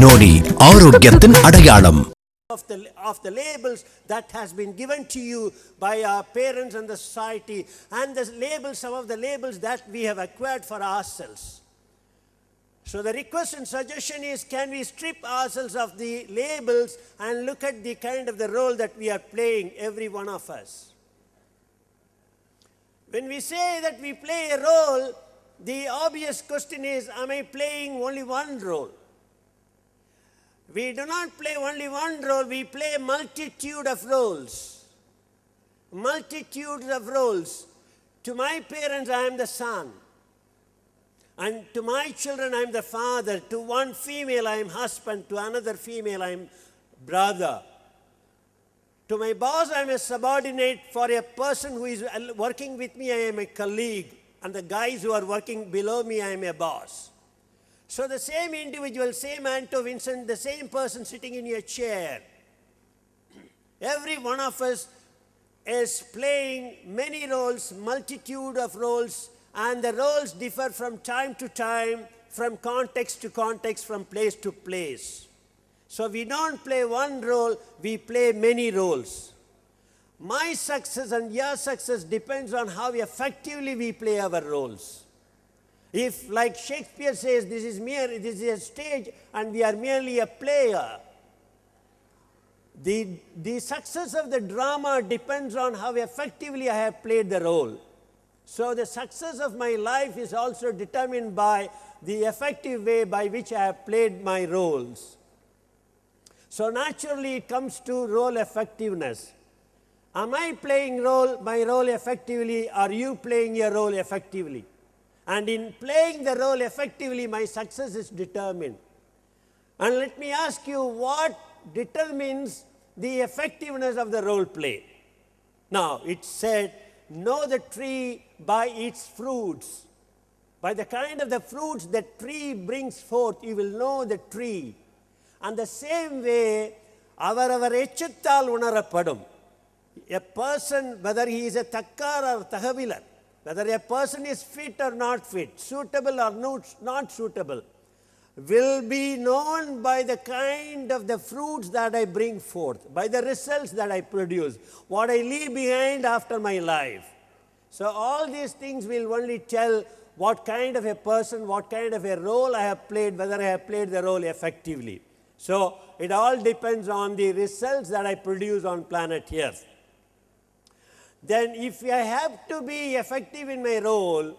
நோடி ஆரோக்கியத்தின் அடையாளம். Of the labels that has been given to you by our parents and the society, and the labels, some of the labels that we have acquired for ourselves. So the request and suggestion is, can we strip ourselves of the labels and look at the kind of the role that we are playing, every one of us. When we say that we play a role, the obvious question is, am I playing only one role? We do not play only one role, we play a multitude of roles. Multitudes of roles. To my parents, I am the son. And to my children, I am the father. To one female, I am husband. To another female, I am brother. To my boss, I am a subordinate. For a person who is working with me, I am a colleague. And the guys who are working below me, I am a boss. So the same individual, same Anto Vincent, the same person sitting in your chair. Every one of us is playing many roles, multitude of roles, and the roles differ from time to time, from context to context, from place to place. So we don't play one role, we play many roles. My success and your success depends on how effectively we play our roles. If, like Shakespeare says, this is a stage and we are merely a player, the success of the drama depends on how effectively I have played the role. So the success of my life is also determined by the effective way by which I have played my roles. So naturally it comes to role effectiveness. Am I playing my role effectively? Are you playing your role effectively? And in playing the role effectively, my success is determined. And let me ask you, what determines the effectiveness of the role play? Now, it said, know the tree by its fruits. By the kind of the fruits the tree brings forth, you will know the tree. And the same way, avarar echittal unarapadum. A person, whether he is a takkar or tahavilar, whether a person is fit or not fit, suitable or not suitable, will be known by the kind of the fruits that I bring forth, by the results that I produce, what I leave behind after my life. So all these things will only tell what kind of a person, what kind of a role I have played, whether I have played the role effectively. So it all depends on the results that I produce on planet Earth. Then if I have to be effective in my role,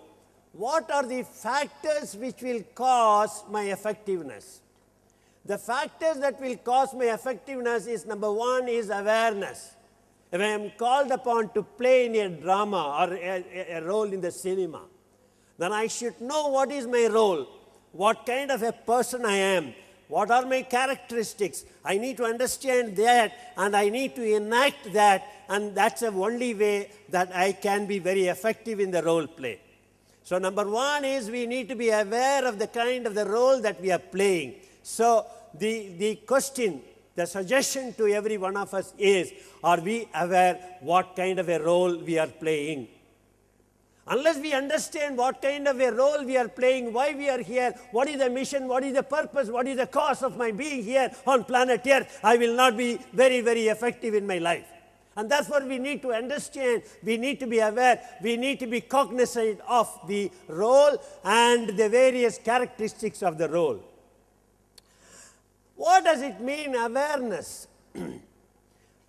what are the factors which will cause my effectiveness? The factors that will cause my effectiveness is, number one is awareness. If I am called upon to play in a drama or a role in the cinema, then I should know what is my role, what kind of a person I am, what are my characteristics. I need to understand that and I need to enact that, and that's the only way that I can be very effective in the role play. So number one is we need to be aware of the kind of the role that we are playing. So the question, the suggestion to every one of us is, are we aware what kind of a role we are playing? Unless we understand what kind of a role we are playing, why we are here, what is the mission, what is the purpose, what is the cause of my being here on planet Earth, I will not be very, very effective in my life. And that's what we need to understand. We need to be aware. We need to be cognizant of the role and the various characteristics of the role. What does it mean, awareness?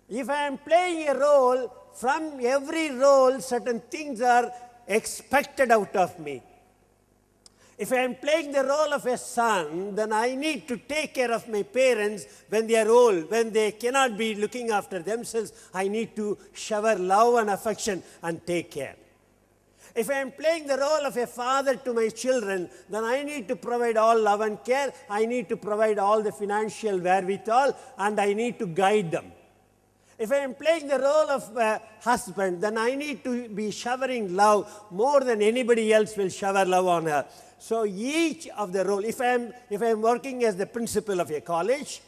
If I am playing a role, from every role, certain things are expected out of me. If I am playing the role of a son, then I need to take care of my parents when they are old, when they cannot be looking after themselves. I need to shower love and affection and take care. If I am playing the role of a father to my children, then I need to provide all love and care. I need to provide all the financial wherewithal, and I need to guide them. If I am playing the role of a husband, then I need to be showering love more than anybody else will shower love on her. So each of the role, if I am working as the principal of a college,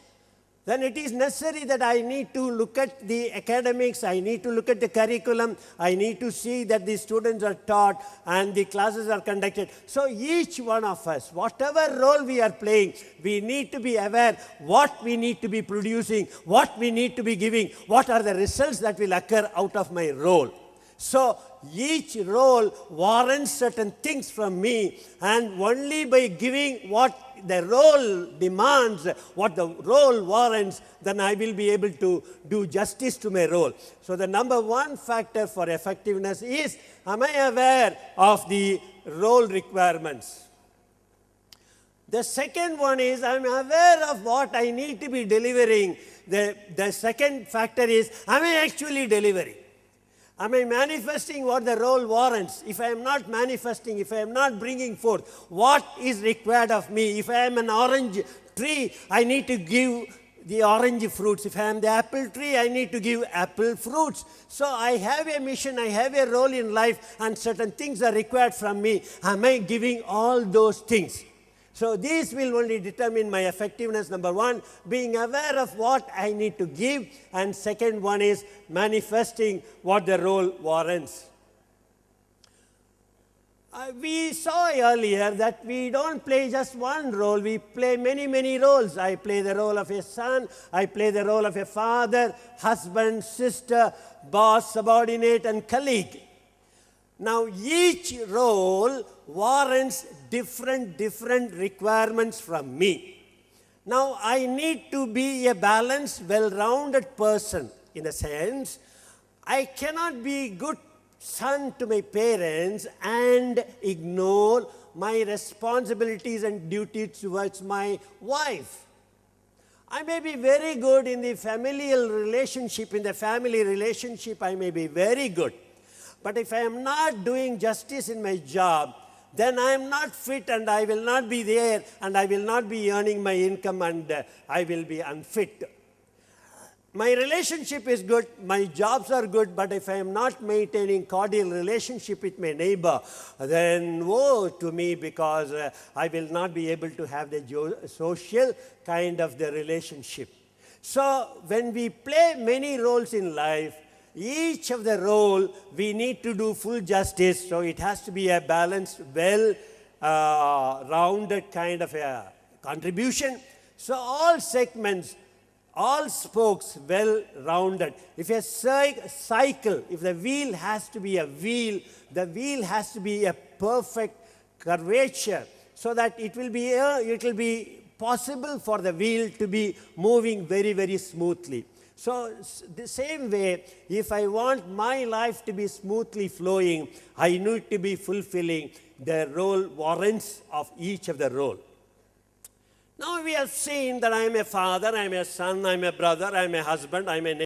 then it is necessary that I need to look at the academics, I need to look at the curriculum, I need to see that the students are taught and the classes are conducted. So each one of us, whatever role we are playing, we need to be aware what we need to be producing, what we need to be giving, what are the results that will occur out of my role. So each role warrants certain things from me, and only by giving what the role demands, what the role warrants, then I will be able to do justice to my role. So the number one factor for effectiveness is, am I aware of the role requirements? The second one is, I'm aware of what I need to be delivering. The second factor is, am I actually delivering? Am I manifesting what the role warrants? If I am not manifesting, if I am not bringing forth what is required of me, if I am an orange tree, I need to give the orange fruits. If I am the apple tree, I need to give apple fruits. So I have a mission, I have a role in life, and certain things are required from me. Am I giving all those things? So these will only determine my effectiveness. Number one, being aware of what I need to give, and second one is manifesting what the role warrants. We saw earlier that we don't play just one role, we play many, many roles. I play the role of a son, I play the role of a father, husband, sister, boss, subordinate, and colleague. Now, each role warrants different requirements from me. Now, I need to be a balanced, well-rounded person. In a sense, I cannot be good son to my parents and ignore my responsibilities and duties towards my wife. I may be very good in the familial relationship, in the family relationship I may be very good. But if I am not doing justice in my job, then I am not fit and I will not be there and I will not be earning my income and I will be unfit. My relationship is good, my jobs are good, but if I am not maintaining cordial relationship with my neighbor, then woe to me, because I will not be able to have the social kind of the relationship. So when we play many roles in life, each of the role we need to do full justice, so it has to be a balanced, rounded kind of a contribution. So all segments, all spokes well-rounded. If a cycle, if the wheel has to be a wheel, the wheel has to be a perfect curvature, so that it will be possible for the wheel to be moving very, very smoothly. So the same way, if I want my life to be smoothly flowing, I need to be fulfilling the role warrants of each of the role. Now we have seen that I am a father, I am a son, I am a brother, I am a husband, I am a